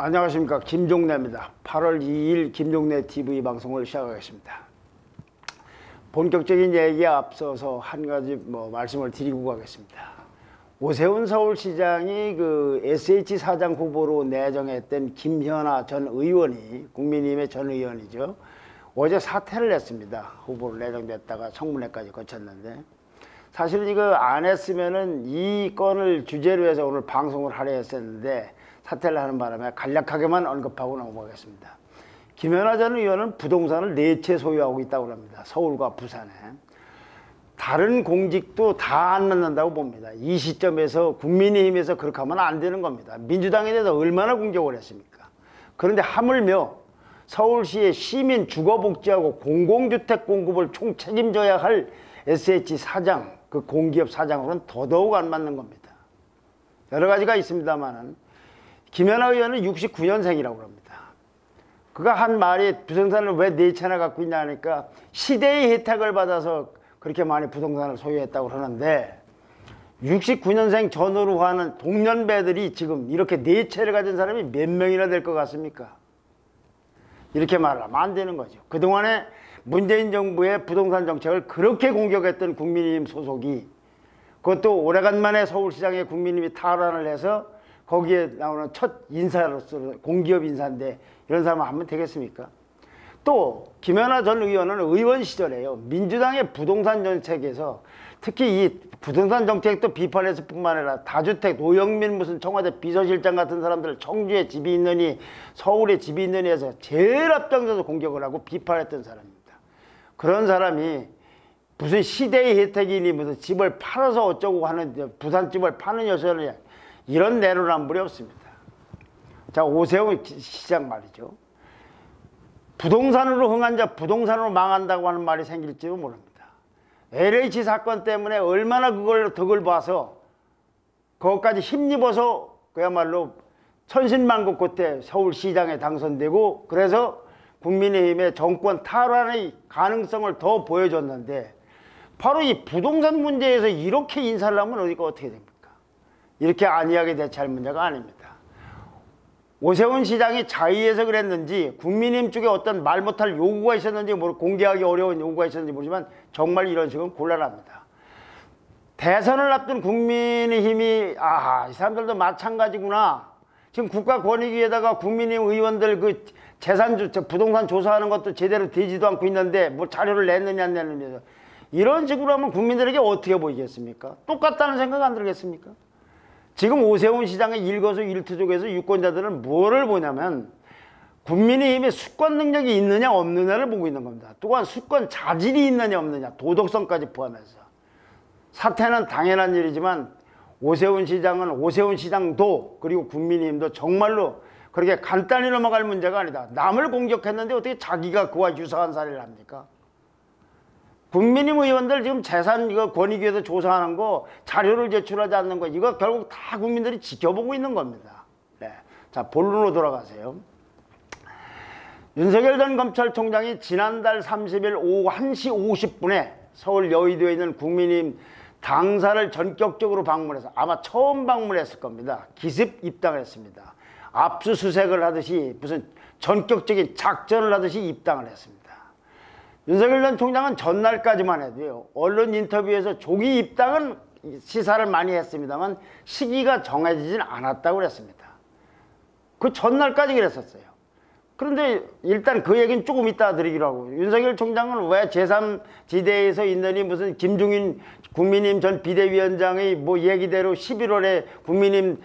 안녕하십니까, 김종래입니다. 8월 2일 김종래 TV 방송을 시작하겠습니다. 본격적인 얘기에 앞서서 한 가지 말씀을 드리고 가겠습니다. 오세훈 서울시장이 그 SH 사장 후보로 내정했던 김현아 전 의원이, 국민의힘의 전 의원이죠, 어제 사퇴를 했습니다. 후보로 내정됐다가 청문회까지 거쳤는데, 사실은 이거 안 했으면은 이 건을 주제로 해서 오늘 방송을 하려 했었는데 사퇴를 하는 바람에 간략하게만 언급하고 넘어가겠습니다. 김현아 전 의원은 부동산을 4채 소유하고 있다고 합니다. 서울과 부산에. 다른 공직도 다 안 만난다고 봅니다. 이 시점에서 국민의힘에서 그렇게 하면 안 되는 겁니다. 민주당에 대해서 얼마나 공격을 했습니까? 그런데 하물며 서울시의 시민 주거복지하고 공공주택 공급을 총 책임져야 할 SH 사장, 그 공기업 사장으로는 더더욱 안 맞는 겁니다. 여러 가지가 있습니다만은 김현아 의원은 69년생이라고 합니다. 그가 한 말이 부동산을 왜 4채나 갖고 있냐 하니까 시대의 혜택을 받아서 그렇게 많이 부동산을 소유했다고 그러는데, 69년생 전후로 하는 동년배들이 지금 이렇게 4채를 가진 사람이 몇 명이나 될 것 같습니까? 이렇게 말하면 안 되는 거죠. 그동안에 문재인 정부의 부동산 정책을 그렇게 공격했던 국민의힘 소속이, 그것도 오래간만에 서울시장에 국민의힘이 탈환을 해서 거기에 나오는 첫 인사로서 공기업 인사인데 이런 사람 하면 되겠습니까? 또 김현아 전 의원은 의원 시절에요, 민주당의 부동산 정책에서 특히 이 부동산 정책도 비판했을 뿐만 아니라 다주택, 노영민 무슨 청와대 비서실장 같은 사람들 청주에 집이 있느니 서울에 집이 있느니 해서 제일 앞장서서 공격을 하고 비판했던 사람입니다. 그런 사람이 무슨 시대의 혜택이니 무슨 집을 팔아서 어쩌고 하는, 부산집을 파는 여서는 이런 내로남불이 없습니다. 자, 오세훈 시장 말이죠. 부동산으로 흥한 자 부동산으로 망한다고 하는 말이 생길지도 모릅니다. LH 사건 때문에 얼마나 그걸 덕을 봐서 그것까지 힘입어서 그야말로 천신만고 끝에 서울시장에 당선되고, 그래서 국민의힘의 정권 탈환의 가능성을 더 보여줬는데, 바로 이 부동산 문제에서 이렇게 인사를 하면 어떻게 됩니까? 이렇게 안이하게 대처할 문제가 아닙니다. 오세훈 시장이 자의해서 그랬는지 국민의힘 쪽에 어떤 말 못할 요구가 있었는지 공개하기 어려운 요구가 있었는지 모르지만 정말 이런 식은 곤란합니다. 대선을 앞둔 국민의힘이 이 사람들도 마찬가지구나, 지금 국가권익위에다가 국민의힘 의원들 그 재산 부동산 조사하는 것도 제대로 되지도 않고 있는데 뭐 자료를 냈느냐 안 냈느냐, 이런 식으로 하면 국민들에게 어떻게 보이겠습니까? 똑같다는 생각 안 들겠습니까? 지금 오세훈 시장의 일거수일투족에서 유권자들은 뭐를 보냐면 국민의힘의 수권 능력이 있느냐 없느냐를 보고 있는 겁니다. 또한 수권 자질이 있느냐 없느냐, 도덕성까지 포함해서. 사퇴는 당연한 일이지만 오세훈 시장은, 오세훈 시장도 그리고 국민의힘도 정말로 그렇게 간단히 넘어갈 문제가 아니다. 남을 공격했는데 어떻게 자기가 그와 유사한 사례를 합니까? 국민의힘 의원들 지금 재산 이거 권익위에서 조사하는 거, 자료를 제출하지 않는 거, 이거 결국 다 국민들이 지켜보고 있는 겁니다. 네. 자, 본론으로 돌아가세요. 윤석열 전 검찰총장이 지난달 30일 오후 1시 50분에 서울 여의도에 있는 국민의힘 당사를 전격적으로 방문해서, 아마 처음 방문했을 겁니다. 기습 입당을 했습니다. 압수수색을 하듯이 무슨 전격적인 작전을 하듯이 입당을 했습니다. 윤석열 전 총장은 전날까지만 해도요, 언론 인터뷰에서 조기 입당은 시사를 많이 했습니다만 시기가 정해지진 않았다고 그랬습니다. 그 전날까지 그랬었어요. 그런데 일단 그 얘기는 조금 이따 드리기로 하고, 윤석열 총장은 왜 제3지대에서 있느니 무슨 김종인 국민의힘 전 비대위원장의 뭐 얘기대로 11월에 국민의힘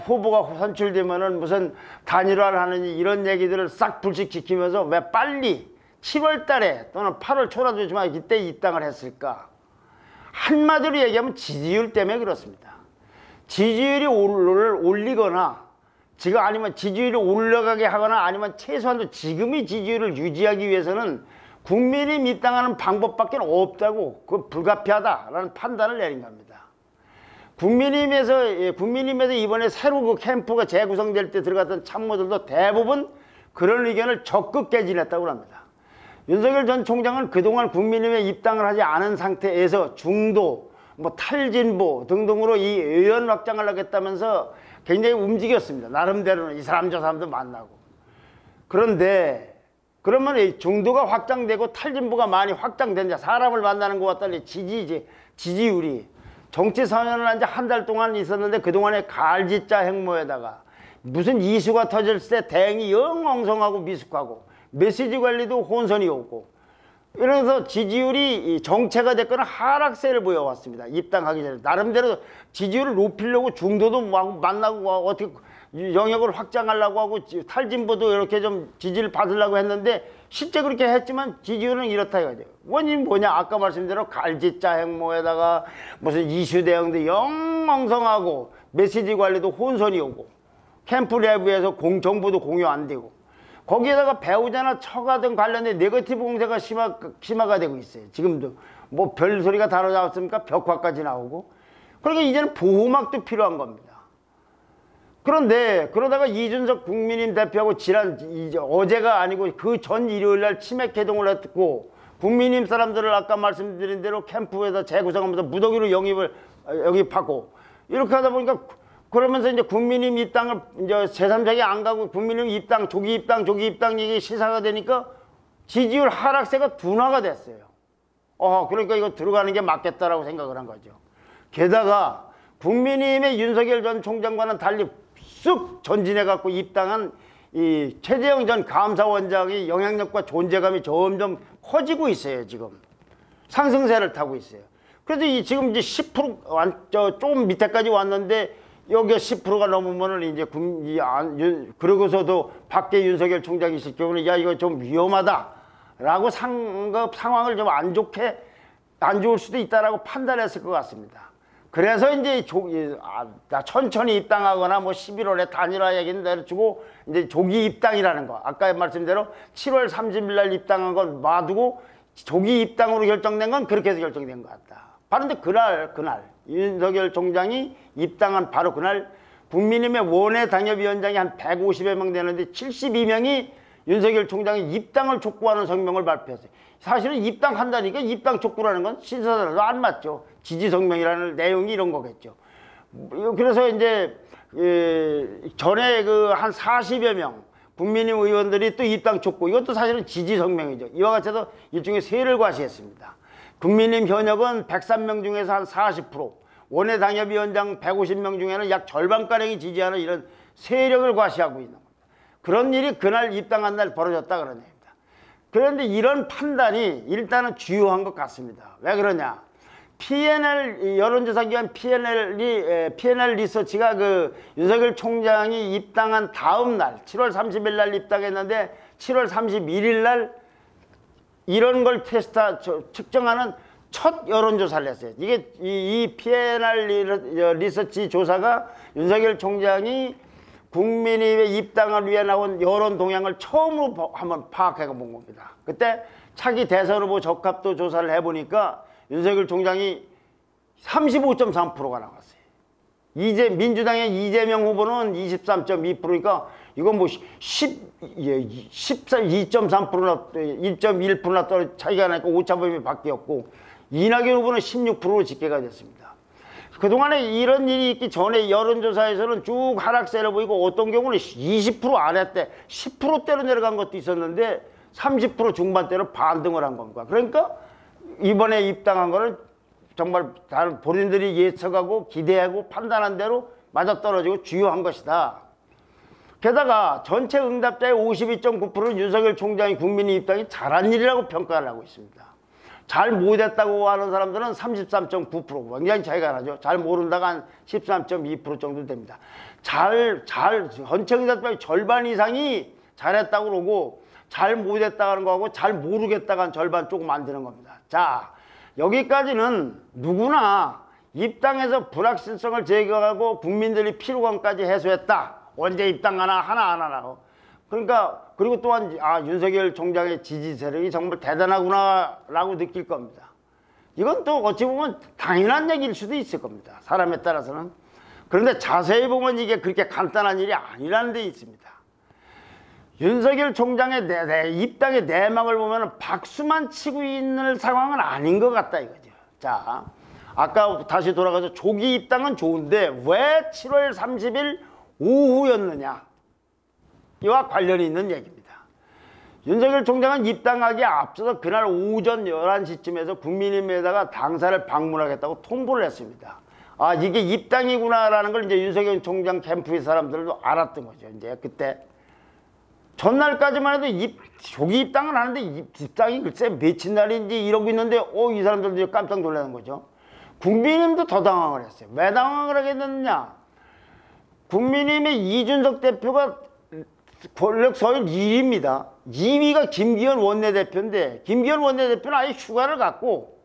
후보가 선출되면은 무슨 단일화를 하느니 이런 얘기들을 싹 불식시키면서 왜 빨리 7월 달에 또는 8월 초라도 되지만 이때 입당을 했을까? 한마디로 얘기하면 지지율 때문에 그렇습니다. 지지율이 올리거나, 지금 아니면 지지율이 올라가게 하거나, 아니면 최소한도 지금의 지지율을 유지하기 위해서는 국민의힘 입당하는 방법밖에 없다고, 그 불가피하다라는 판단을 내린 겁니다. 국민의힘에서 이번에 새로 그 캠프가 재구성될 때 들어갔던 참모들도 대부분 그런 의견을 적극 개진했다고 합니다. 윤석열 전 총장은 그동안 국민의힘에 입당을 하지 않은 상태에서 중도, 탈진보 등등으로 이 의원 확장을 하겠다면서 굉장히 움직였습니다. 나름대로는 이 사람 저 사람도 만나고. 그런데 그러면 이 중도가 확장되고 탈진보가 많이 확장된다. 사람을 만나는 것과 달리 지지율이 정치 선언을 한 지 한 달 동안 있었는데 그동안에 갈짓자 행모에다가 무슨 이슈가 터질 때 대응이 영 엉성하고 미숙하고 메시지 관리도 혼선이 없고 이러면서 지지율이 정체가 됐거나 하락세를 보여왔습니다. 입당하기 전에 나름대로 지지율을 높이려고 중도도 만나고 어떻게 영역을 확장하려고 하고 탈진보도 이렇게 좀 지지를 받으려고 했는데 실제 그렇게 했지만 지지율은 이렇다 이거죠. 원인이 뭐냐? 아까 말씀대로 갈짓자 행모에다가 무슨 이슈 대응도 영 엉성하고 메시지 관리도 혼선이 오고 캠프 내부에서 정보도 공유 안 되고 거기에다가 배우자나 처가 등 관련된 네거티브 공세가 심화가 되고 있어요. 지금도 뭐 별소리가 다 나왔습니까? 벽화까지 나오고. 그러니까 이제는 보호막도 필요한 겁니다. 그런데 그러다가 이준석 국민의힘 대표하고 어제가 아니고 그 전 일요일날 치맥 회동을 했고 국민의힘 사람들을 아까 말씀드린 대로 캠프에서 재구성하면서 무더기로 영입하고 이렇게 하다 보니까 그러면서 이제 국민의힘 입당을 이제 제3자가 안 가고 국민의힘 입당, 조기 입당 얘기 시사가 되니까 지지율 하락세가 둔화가 됐어요. 그러니까 이거 들어가는 게 맞겠다라고 생각을 한 거죠. 게다가 국민의힘의 윤석열 전 총장과는 달리 쑥 전진해갖고 입당한 이 최재형 전 감사원장의 영향력과 존재감이 점점 커지고 있어요. 지금 상승세를 타고 있어요. 그래서 지금 이제 10% 좀 밑에까지 왔는데 여기가 10%가 넘으면은 이제 그러고서도 밖에 윤석열 총장이 있을 경우는 야 이거 좀 위험하다라고 상황을 좀 안 좋을 수도 있다라고 판단했을 것 같습니다. 그래서 이제 천천히 입당하거나 뭐 11월에 단일화 얘기는 내려주고 이제 조기 입당이라는 거. 아까 말씀대로 7월 30일 날 입당한 건 놔두고 조기 입당으로 결정된 건 그렇게 해서 결정된 것 같다. 바로 근데 그날 윤석열 총장이 입당한 바로 그날 국민의힘의 원외 당협위원장이 한 150여 명 되는데 72명이 윤석열 총장이 입당을 촉구하는 성명을 발표했어요. 사실은 입당한다니까 입당 촉구라는 건 신사대로 안 맞죠. 지지 성명이라는 내용이 이런 거겠죠. 그래서 이제 전에 그 한 40여 명 국민의힘 의원들이 또 입당 촉구, 이것도 사실은 지지 성명이죠. 이와 같이 해서 일종의 세를 과시했습니다. 국민의힘 현역은 103명 중에서 한 40%, 원외 당협위원장 150명 중에는 약 절반가량이 지지하는 이런 세력을 과시하고 있는 겁니다. 그런 일이 그날 입당한 날 벌어졌다 그런 얘기입니다. 그런데 이런 판단이 일단은 주요한 것 같습니다. 왜 그러냐? PNL 여론조사 기관 PNL 리서치가 그 윤석열 총장이 입당한 다음 날 7월 30일 날 입당했는데 7월 31일 날 이런 걸 측정하는 첫 여론조사를 했어요. 이게 이 PNL 리서치 조사가 윤석열 총장이 국민의힘의 입당을 위해 나온 여론 동향을 처음으로 한번 파악해 본 겁니다. 그때 차기 대선 후보 적합도 조사를 해보니까 윤석열 총장이 35.3%가 나왔어요. 민주당의 이재명 후보는 23.2%니까 이건 뭐 2.3%나 1.1%나 차이가 나니까 오차범위 밖이었고 이낙연 후보는 16%로 집계가 됐습니다. 그동안에 이런 일이 있기 전에 여론조사에서는 쭉 하락세를 보이고 어떤 경우는 20% 아래 때 10%대로 내려간 것도 있었는데 30% 중반대로 반등을 한 겁니다. 그러니까 이번에 입당한 거는 정말 다른 본인들이 예측하고 기대하고 판단한 대로 맞아떨어지고 주요한 것이다. 게다가 전체 응답자의 52.9%는 윤석열 총장이 국민의 입당이 잘한 일이라고 평가를 하고 있습니다. 잘 못했다고 하는 사람들은 33.9%, 굉장히 차이가 나죠. 잘 모른다가 한 13.2% 정도 됩니다. 전체 응답자의 절반 이상이 잘했다고 그러고 잘 못했다고 하는 거하고 잘 모르겠다고 한 절반 조금 안 되는 겁니다. 자, 여기까지는 누구나 입당해서 불확실성을 제거하고 국민들이 피로감까지 해소했다. 언제 입당하나 하나 안 하나. 그러니까 그리고 또한 윤석열 총장의 지지 세력이 정말 대단하구나 라고 느낄 겁니다. 이건 또 어찌 보면 당연한 얘기일 수도 있을 겁니다. 사람에 따라서는. 그런데 자세히 보면 이게 그렇게 간단한 일이 아니라는 데 있습니다. 윤석열 총장의 입당의 내막을 보면 박수만 치고 있는 상황은 아닌 것 같다 이거죠. 자, 아까 다시 돌아가서 조기 입당은 좋은데 왜 7월 30일 오후였느냐 이와 관련이 있는 얘기입니다. 윤석열 총장은 입당하기에 앞서서 그날 오전 11시쯤에서 국민의힘에다가 당사를 방문하겠다고 통보를 했습니다. 아, 이게 입당이구나라는 걸 이제 윤석열 총장 캠프의 사람들도 알았던 거죠. 이제 그때 전날까지만 해도 조기 입당을 하는데 입당이 글쎄 며칠 날인지 이러고 있는데 이 사람들도 깜짝 놀라는 거죠. 국민의힘도 더 당황을 했어요. 왜 당황을 하게 됐느냐? 국민의힘의 이준석 대표가 권력 서열 1위입니다. 2위가 김기현 원내대표인데 김기현 원내대표는 아예 휴가를 갖고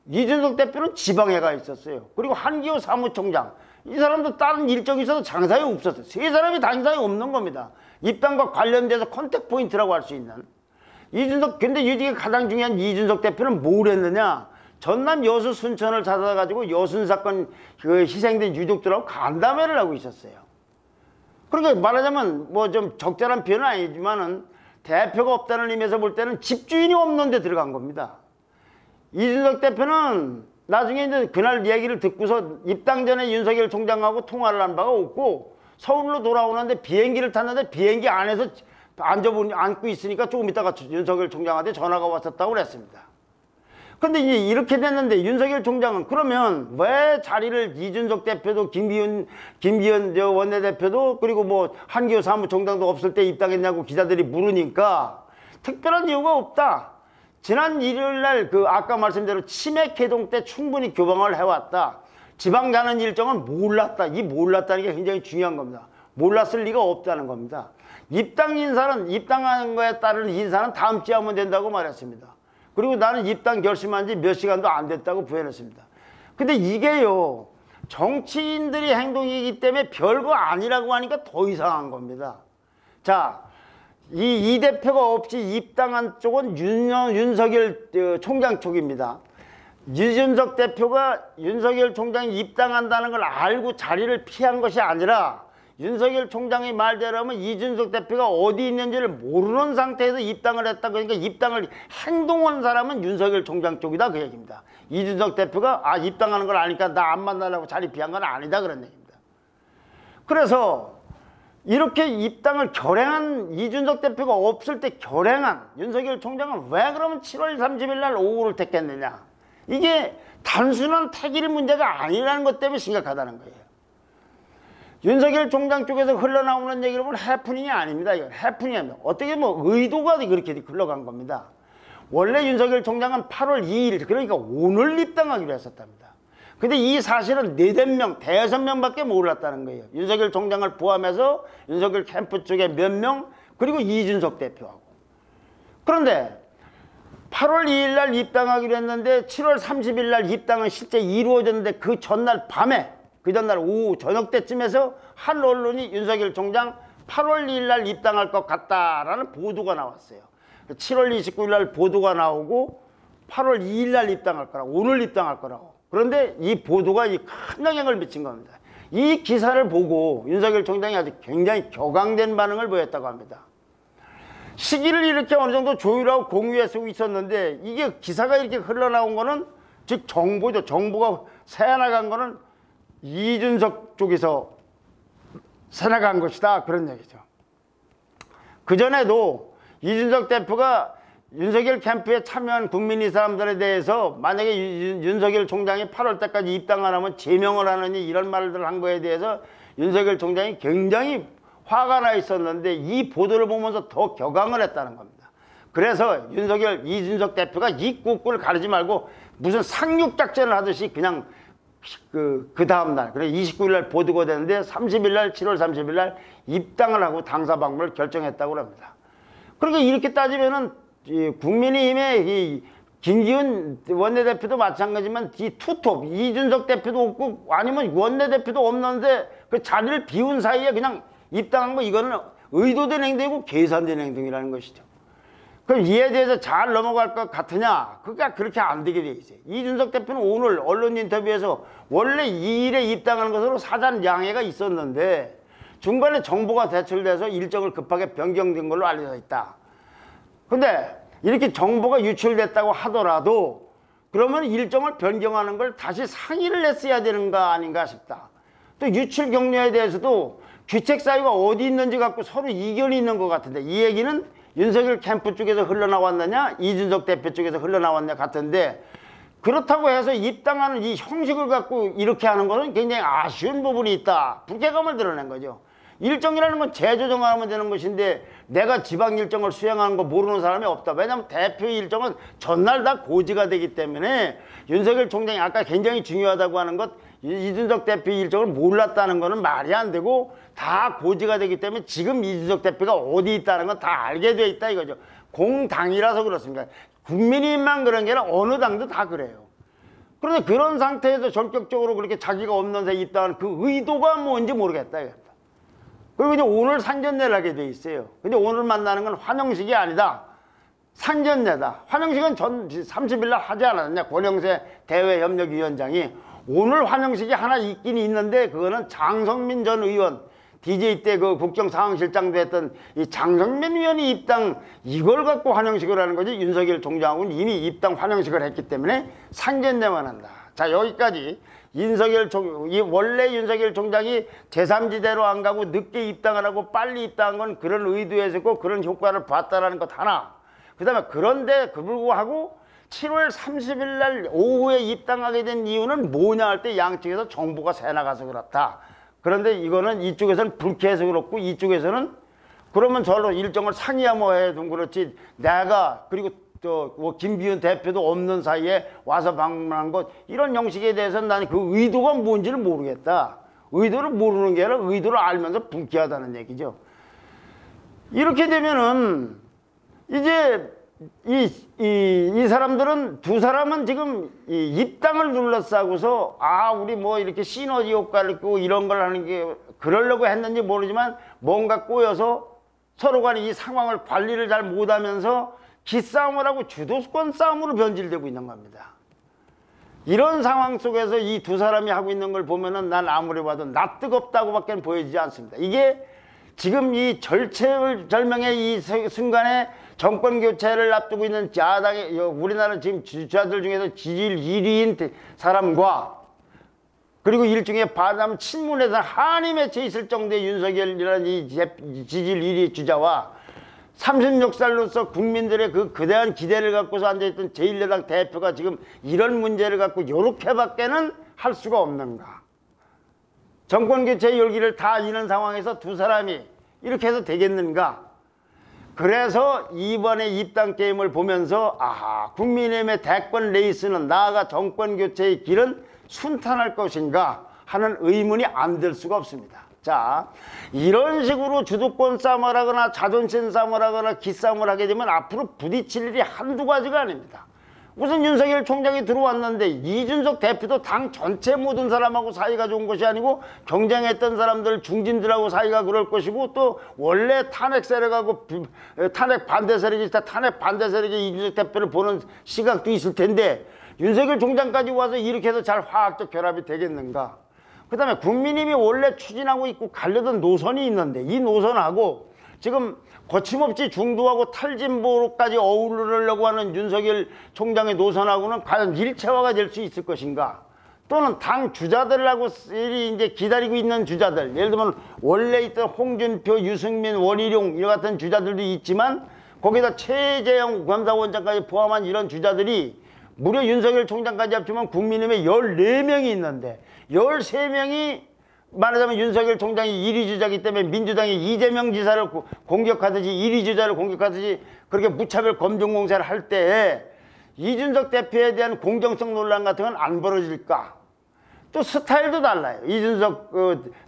이준석 대표는 지방에 가 있었어요. 그리고 한기호 사무총장 이 사람도 다른 일정이 있어서 장사에 없었어요. 세 사람이 장사에 없는 겁니다. 입당과 관련돼서 컨택 포인트라고 할 수 있는 이준석. 근데 이게 가장 중요한 이준석 대표는 뭘 했느냐? 전남 여수 순천을 찾아가지고 여순 사건 그 희생된 유족들하고 간담회를 하고 있었어요. 그러니까 말하자면 뭐 좀 적절한 표현은 아니지만은 대표가 없다는 의미에서 볼 때는 집주인이 없는 데 들어간 겁니다. 이준석 대표는 나중에 이제 그날 얘기를 듣고서 입당 전에 윤석열 총장하고 통화를 한 바가 없고 서울로 돌아오는데 비행기를 탔는데 비행기 안에서 앉고 있으니까 조금 있다가 윤석열 총장한테 전화가 왔었다고 그랬습니다. 근데 이제 이렇게 됐는데 윤석열 총장은 그러면 왜 자리를 이준석 대표도 김기현 원내대표도 그리고 뭐 한기호 사무총장도 없을 때 입당했냐고 기자들이 물으니까 특별한 이유가 없다. 지난 일요일날 그 아까 말씀대로 치맥 회동 때 충분히 교방을 해왔다. 지방 가는 일정은 몰랐다. 이 몰랐다는 게 굉장히 중요한 겁니다. 몰랐을 리가 없다는 겁니다. 입당하는 거에 따른 인사는 다음 주에 하면 된다고 말했습니다. 그리고 나는 입당 결심한 지 몇 시간도 안 됐다고 부연했습니다. 근데 이게요, 정치인들이 행동이기 때문에 별거 아니라고 하니까 더 이상한 겁니다. 자, 이 대표가 없이 입당한 쪽은 윤석열 총장 쪽입니다. 이준석 대표가 윤석열 총장이 입당한다는 걸 알고 자리를 피한 것이 아니라 윤석열 총장의 말대로 하면 이준석 대표가 어디 있는지를 모르는 상태에서 입당을 했다. 그러니까 입당을 행동한 사람은 윤석열 총장 쪽이다 그 얘기입니다. 이준석 대표가 입당하는 걸 아니까 나 안 만나려고 자리 피한 건 아니다 그런 얘기입니다. 그래서 이렇게 입당을 결행한 이준석 대표가 없을 때 결행한 윤석열 총장은 왜 그러면 7월 30일 날 오후를 택했느냐. 이게 단순한 택일 문제가 아니라는 것 때문에 심각하다는 거예요. 윤석열 총장 쪽에서 흘러나오는 얘기를 보면 해프닝이 아닙니다. 이건 해프닝이 아닙니다. 어떻게 뭐 의도가 그렇게 흘러간 겁니다. 원래 윤석열 총장은 8월 2일 그러니까 오늘 입당하기로 했었답니다. 근데 이 사실은 4명, 5명밖에 몰랐다는 거예요. 윤석열 총장을 포함해서 윤석열 캠프 쪽에 몇 명 그리고 이준석 대표하고. 그런데 8월 2일 날 입당하기로 했는데 7월 30일 날 입당은 실제 이루어졌는데 그 전날 밤에 그 전날 오후 저녁 때쯤에서 한 언론이 윤석열 총장 8월 2일 날 입당할 것 같다라는 보도가 나왔어요. 7월 29일 날 보도가 나오고 8월 2일 날 입당할 거라고, 오늘 입당할 거라고. 그런데 이 보도가 큰 영향을 미친 겁니다. 이 기사를 보고 윤석열 총장이 아주 굉장히 격앙된 반응을 보였다고 합니다. 시기를 이렇게 어느 정도 조율하고 공유해서 있었는데 이게 기사가 이렇게 흘러나온 거는 즉 정보죠. 정보가 새어나간 거는 이준석 쪽에서 새나간 것이다 그런 얘기죠. 그전에도 이준석 대표가 윤석열 캠프에 참여한 국민의 사람들에 대해서 만약에 윤석열 총장이 8월 때까지 입당 안 하면 제명을 하느니 이런 말들을 한 거에 대해서 윤석열 총장이 굉장히 화가 나 있었는데 이 보도를 보면서 더 격앙을 했다는 겁니다. 그래서 이준석 대표가 이 꾹꾹을 가리지 말고 무슨 상륙작전을 하듯이 그냥 그 다음날, 그래 29일 날 보도가 되는데 30일 날, 7월 30일 날 입당을 하고 당사 방문을 결정했다고 합니다. 그러니까 이렇게 따지면은 국민의힘의 이 김기현 원내대표도 마찬가지지만 이 투톱, 이준석 대표도 없고 아니면 원내대표도 없는데 그 자리를 비운 사이에 그냥 입당한 거 이거는 의도된 행동이고 계산된 행동이라는 것이죠. 그럼 이에 대해서 잘 넘어갈 것 같으냐? 그러니까 그렇게 안 되게 돼 있어요. 이준석 대표는 오늘 언론 인터뷰에서 원래 2일에 입당하는 것으로 사전 양해가 있었는데 중간에 정보가 대출돼서 일정을 급하게 변경된 걸로 알려져 있다. 근데 이렇게 정보가 유출됐다고 하더라도 그러면 일정을 변경하는 걸 다시 상의를 했어야 되는 거 아닌가 싶다. 또 유출 경로에 대해서도 귀책 사유가 어디 있는지 갖고 서로 이견이 있는 것 같은데, 이 얘기는 윤석열 캠프 쪽에서 흘러나왔느냐 이준석 대표 쪽에서 흘러나왔느냐 같은데, 그렇다고 해서 입당하는 이 형식을 갖고 이렇게 하는 것은 굉장히 아쉬운 부분이 있다. 불쾌감을 드러낸 거죠. 일정이라는 건 재조정하면 되는 것인데 내가 지방 일정을 수행하는 거 모르는 사람이 없다. 왜냐하면 대표 일정은 전날 다 고지가 되기 때문에 윤석열 총장이 아까 굉장히 중요하다고 하는 것, 이준석 대표 일정을 몰랐다는 거는 말이 안 되고 다 고지가 되기 때문에 지금 이준석 대표가 어디 있다는 건 다 알게 돼 있다 이거죠. 공당이라서 그렇습니다. 국민의힘만 그런 게 아니라 어느 당도 다 그래요. 그런데 그런 상태에서 전격적으로 그렇게 자기가 없는 새 입당하는 그 의도가 뭔지 모르겠다 이거다. 그리고 이제 오늘 상견례를 하게 돼 있어요. 근데 오늘 만나는 건 환영식이 아니다. 상견례다. 환영식은 전 30일 날 하지 않았냐. 권영세 대외협력위원장이. 오늘 환영식이 하나 있긴 있는데 그거는 장성민 전 의원, DJ 때 그 국정상황실장도 했던 이 장성민 의원이 입당, 이걸 갖고 환영식을 하는 거지. 윤석열 총장은 이미 입당 환영식을 했기 때문에 상견례만 한다. 자, 여기까지 원래 윤석열 총장이 제3지대로 안 가고 늦게 입당을 하고 빨리 입당한 건 그런 의도에서고 그런 효과를 봤다라는 것 하나. 그 다음에 그런데 불구하고 7월 30일 날 오후에 입당하게 된 이유는 뭐냐 할 때 양측에서 정보가 새 나가서 그렇다. 그런데 이거는 이쪽에서는 불쾌해서 그렇고 이쪽에서는 그러면 저로 일정을 상의하면 해도 그렇지, 내가 그리고 뭐 김기현 대표도 없는 사이에 와서 방문한 것, 이런 형식에 대해서는 나는 그 의도가 뭔지를 모르겠다. 의도를 모르는 게 아니라 의도를 알면서 불쾌하다는 얘기죠. 이렇게 되면은 이제 이 사람들은, 두 사람은 지금 이 입당을 둘러싸고서 우리 뭐 이렇게 시너지 효과를 있고 이런 걸 하는 게 그러려고 했는지 모르지만 뭔가 꼬여서 서로 간에 이 상황을 관리를 잘 못하면서 기싸움을 하고 주도권 싸움으로 변질되고 있는 겁니다. 이런 상황 속에서 이 두 사람이 하고 있는 걸 보면은 난 아무리 봐도 나 뜨겁다고밖에 보여지지 않습니다. 이게 지금 이 절체절명의 이 순간에 정권 교체를 앞두고 있는 야당의, 우리나라 지금 지지자들 중에서 지지율 1위인 사람과, 그리고 일종의 반함 친문에서 한이 맺혀 있을 정도의 윤석열이라는 이 지지율 1위 주자와 36살로서 국민들의 그대한 기대를 갖고서 앉아있던 제1야당 대표가 지금 이런 문제를 갖고 이렇게밖에는 할 수가 없는가. 정권교체 열기를 다 이는 상황에서 두 사람이 이렇게 해서 되겠는가. 그래서 이번에 입당 게임을 보면서 국민의힘의 대권 레이스는, 나아가 정권교체의 길은 순탄할 것인가 하는 의문이 안 들 수가 없습니다. 자, 이런 식으로 주도권 싸움을 하거나 자존심 싸움을 하거나 기싸움을 하게 되면 앞으로 부딪힐 일이 한두 가지가 아닙니다. 우선 윤석열 총장이 들어왔는데 이준석 대표도 당 전체 모든 사람하고 사이가 좋은 것이 아니고 경쟁했던 사람들 중진들하고 사이가 그럴 것이고, 또 원래 탄핵 세력하고 탄핵 반대 세력이 있다. 탄핵 반대 세력이 이준석 대표를 보는 시각도 있을 텐데 윤석열 총장까지 와서 이렇게 해서 잘 화학적 결합이 되겠는가. 그 다음에 국민의힘이 원래 추진하고 있고 가려던 노선이 있는데 이 노선하고 지금 거침없이 중도하고 탈진보로까지 어우르려고 하는 윤석열 총장의 노선하고는 과연 일체화가 될 수 있을 것인가. 또는 당 주자들하고 이제 기다리고 있는 주자들, 예를 들면 원래 있던 홍준표, 유승민, 원희룡 이와 같은 주자들도 있지만 거기다 최재형 감사원장까지 포함한 이런 주자들이 무려 윤석열 총장까지 합치면 국민의힘에 14명이 있는데 13명이 말하자면 윤석열 총장이 1위 주자이기 때문에 민주당이 이재명 지사를 공격하듯이 1위 주자를 공격하듯이 그렇게 무차별 검증 공세를 할 때 이준석 대표에 대한 공정성 논란 같은 건 안 벌어질까? 또 스타일도 달라요. 이준석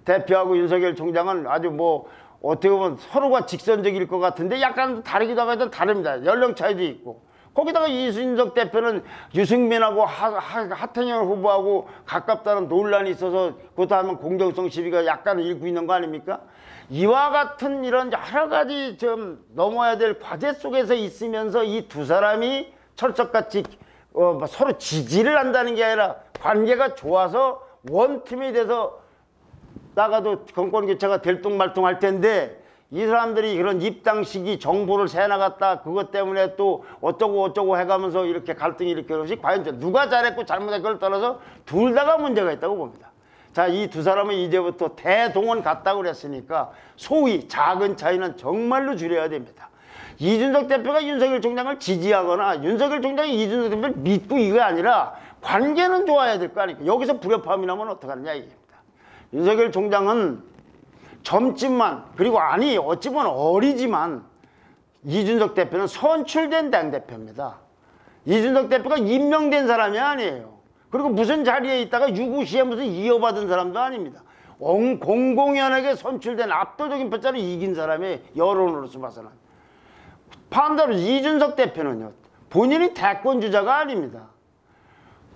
대표하고 윤석열 총장은 아주 뭐 어떻게 보면 서로가 직선적일 것 같은데 약간 다르기도 하고 다릅니다. 연령 차이도 있고. 거기다가 이준석 대표는 유승민하고 하태경 후보하고 가깝다는 논란이 있어서 그것도 하면 공정성 시비가 약간 일고 있는 거 아닙니까? 이와 같은 이런 여러 가지 좀 넘어야 될 과제 속에서 있으면서 이 두 사람이 철석같이 서로 지지를 한다는 게 아니라 관계가 좋아서 원팀이 돼서 나가도 정권 교체가 들뚱말뚱할 텐데, 이 사람들이 그런 입당 시기 정보를 새나갔다 그것 때문에 또 어쩌고 해가면서 이렇게 갈등이 이렇게 것이 과연 누가 잘했고 잘못했고를 떠나서 둘 다가 문제가 있다고 봅니다. 자, 이 두 사람은 이제부터 대동원 갔다고 그랬으니까 소위 작은 차이는 정말로 줄여야 됩니다. 이준석 대표가 윤석열 총장을 지지하거나 윤석열 총장이 이준석 대표를 믿고 이거 아니라 관계는 좋아야 될 거 아닙니까? 여기서 불협화음이 나면 어떡하느냐 이겁니다. 윤석열 총장은 젊지만, 그리고 아니 어찌 보면 어리지만 이준석 대표는 선출된 당대표입니다. 이준석 대표가 임명된 사람이 아니에요. 그리고 무슨 자리에 있다가 유구시에 무슨 이어받은 사람도 아닙니다. 공공연하게 선출된 압도적인 표차로 이긴 사람이 여론으로서 봐서는. 반대로 이준석 대표는요, 본인이 대권 주자가 아닙니다.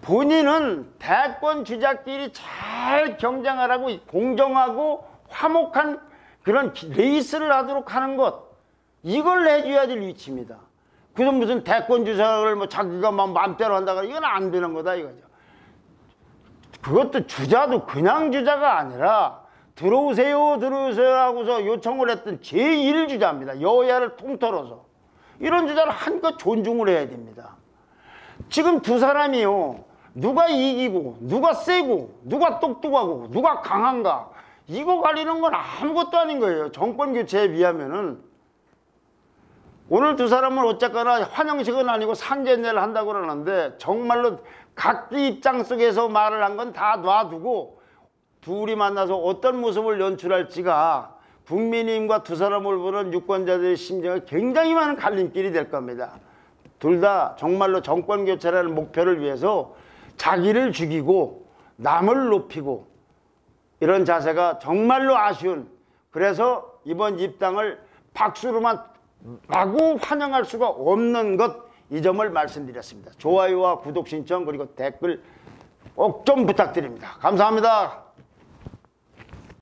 본인은 대권 주자끼리 잘 경쟁하라고 공정하고 화목한 그런 레이스를 하도록 하는 것, 이걸 내줘야 될 위치입니다. 그래서 무슨 대권 주자를 뭐 자기가 막 마음대로 한다고 이건 안 되는 거다 이거죠. 그것도 주자도 그냥 주자가 아니라 들어오세요 들어오세요 하고서 요청을 했던 제1주자입니다. 여야를 통틀어서. 이런 주자를 한껏 존중을 해야 됩니다. 지금 두 사람이요, 누가 이기고 누가 세고 누가 똑똑하고 누가 강한가, 이거 가리는 건 아무것도 아닌 거예요. 정권 교체에 비하면은. 오늘 두 사람은 어쨌거나 환영식은 아니고 상견례를 한다고 그러는데 정말로 각기 입장 속에서 말을 한 건 다 놔두고 둘이 만나서 어떤 모습을 연출할지가 국민의힘과 두 사람을 보는 유권자들의 심정에 굉장히 많은 갈림길이 될 겁니다. 둘 다 정말로 정권 교체라는 목표를 위해서 자기를 죽이고 남을 높이고 이런 자세가 정말로 아쉬운, 그래서 이번 입당을 박수로만 마구 환영할 수가 없는 것, 이 점을 말씀드렸습니다. 좋아요와 구독 신청 그리고 댓글 꼭 좀 부탁드립니다. 감사합니다.